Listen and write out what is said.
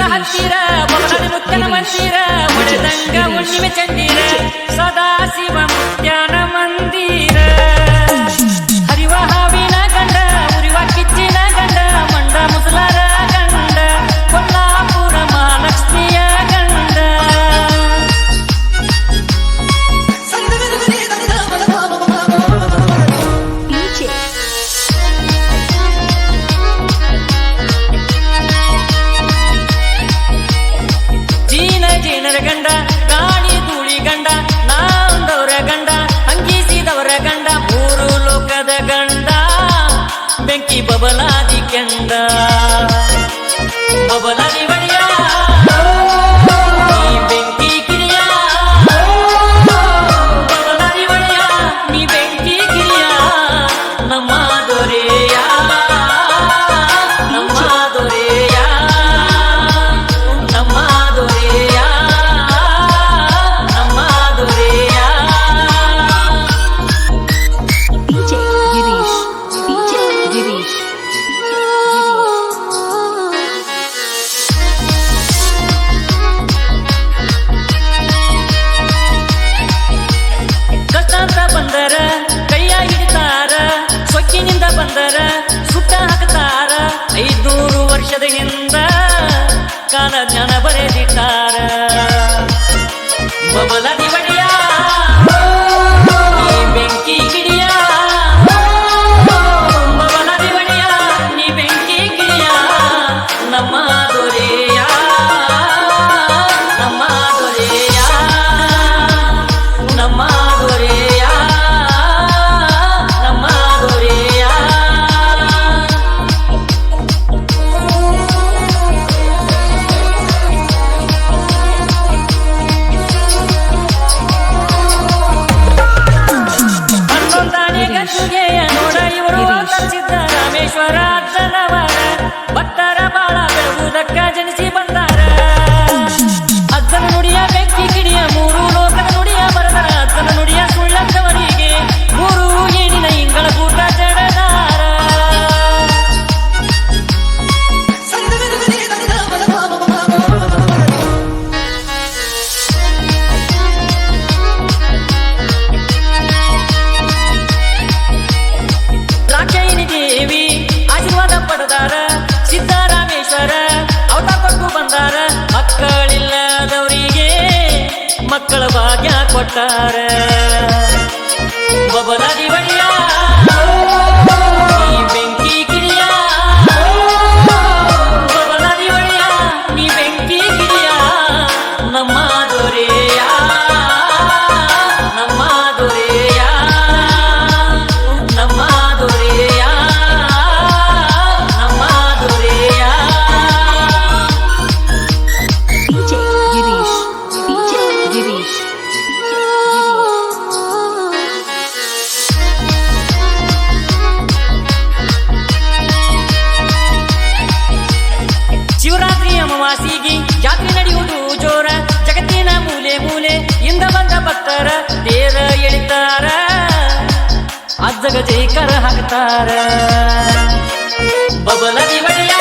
ದೇವರ ಹತ್ತಿರ ಬಬಲಾದಿ ಮುತ್ಯನ ಮಂದಿರ ಒಡೆದಂಗ ಹುಣ್ಣಿಮೆ ಚಂದಿರ ಸದಾ ಶಿವ ಮುತ್ಯನ ಮಂದಿರ ಹರಿವ ಹಾವಿನ ಗಂಡ ಉರಿವ ಕಿಚ್ಚಿನ ಗಂಡ ಮಂಡ ಮುಸಲರ ಗಂಡ ಕೊಲ್ಲಾಪುರ ಮಹಾಲಕ್ಷ್ಮಿಯ ಗಂಡ ಜೀನರ ಗಂಡ ಗಾಳಿ ಧೂಳಿ ಗಂಡ ನಾಂದವರ ಗಂಡ ಅಂಗಿಸಿದವರ ಗಂಡ ಮೂರು ಲೋಕದ ಗಂಡ ಬೆಂಕಿ ಬಬಲಾದಿ ಕೆಂಡ ಬಬಲಾದಿ ಬಡಿಯ ನೀ ಬೆಂಕಿ ಕಿರಿಯ ಬಬಲಾದಿ ಬಡಿಯ ನೀ ಬೆಂಕಿ ಕಿರಿಯ ನಮ್ಮ ದೊರೆಯ ನಮ್ಮ ದೊರೆಯ ನಮ್ಮ ದೊರೆಯ ನಮ್ಮ ದೊರೆಯ ಕಷ್ಟಂತ ಬಂದರ ಕೈಯ ಹಿಡಿತಾರ ಸೊಕ್ಕಿನಿಂದ ಬಂದರ ಸುಟ್ಟ ಹಾಕ್ತಾರ 500 ವರ್ಷದ ಹಿಂದ ಕಾಲ ಜ್ಞಾನ ಬರೆದಿಟ್ಟಾರ ಬಬಲಾದಿ ಬಡಿಯ ನೀ ಬೆಂಕಿ ಕಿಡಿಯ ಬಬಲಾದಿ ಬಡಿಯ ನೀ ಬೆಂಕಿ ಕಿಡಿಯ ನಮ್ಮ ದೊರೆಯ ನಮ್ಮ ದೊರೆಯ ನಮ್ಮ ದೊರೆಯ ನಮ್ಮ ದೊರೆಯ ಹನ್ನೊಂದನೇ ಗದ್ದುಗೆಯ ನೋಡ ಇವರು ಸಿದ್ದರಾಮೇಶ್ವರ ಅಜ್ಜನವರ ಭಕ್ತರ ಬಾಳ ಬೆಳಗುವುದಕ್ಕ ಜನಿಸಿ ಬಂದಾರ ಅಜ್ಜನ ನುಡಿಯ ಬೆಂಕಿ ಕಿಡಿಯ ಮೂರು ಲೋಕದ ನುಡಿಯ ಬರದರ ಅಜ್ಜನ ನುಡಿಯ ಸುಳ್ಳಂದವರಿಗೆ ಮೂರು ಏಣಿನ ಇಂಗಳ ಕೂಟ ಜಡದಾರ ರಾಕ್ಷಯಿನಿ ದೇವಿ ಆಶೀರ್ವಾದ ಪಡೆದಾರ ಸಿದ್ದರಾಮೇಶ್ವರ ಅವತ ಕೊಟ್ಟು ಬಂದಾರ ಮಕ್ಕಳಿಲ್ಲದವರಿಗೆ ಮಕ್ಕಳ ಭಾಗ್ಯ ಕೊಟ್ಟಾರ ಬಬಲಾದಿ ಬಡಿಯ ನೀ ಬೆಂಕಿ ಕಿಡಿಯ ಬಬಲಾದಿ ಬಡಿಯ ನೀ ಬೆಂಕಿ ಕಿಡಿಯ ನಮ್ಮ ದೊರೆಯ ನಮ್ಮ ದೊರೆಯ ನಮ್ಮ ದೊರೆಯ ನಮ್ಮ ದೊರೆಯ ಶಿವರಾತ್ರಿ ಅಮಾವಾಸಿಗೆ ಜಾತ್ರೆ ನಡೆಯುವುದು ಜೋರ ಜಗತ್ತಿನ ಮೂಲೆ ಮೂಲೆ ಇಂದ ಬಂದ ಭಕ್ತರ ತೇರ ಎಳಿತಾರ ಅಜ್ಜಗ ಜೈಕರ ಹಾಕ್ತಾರ ಬಬಲಾದಿ ಬಡಿಯ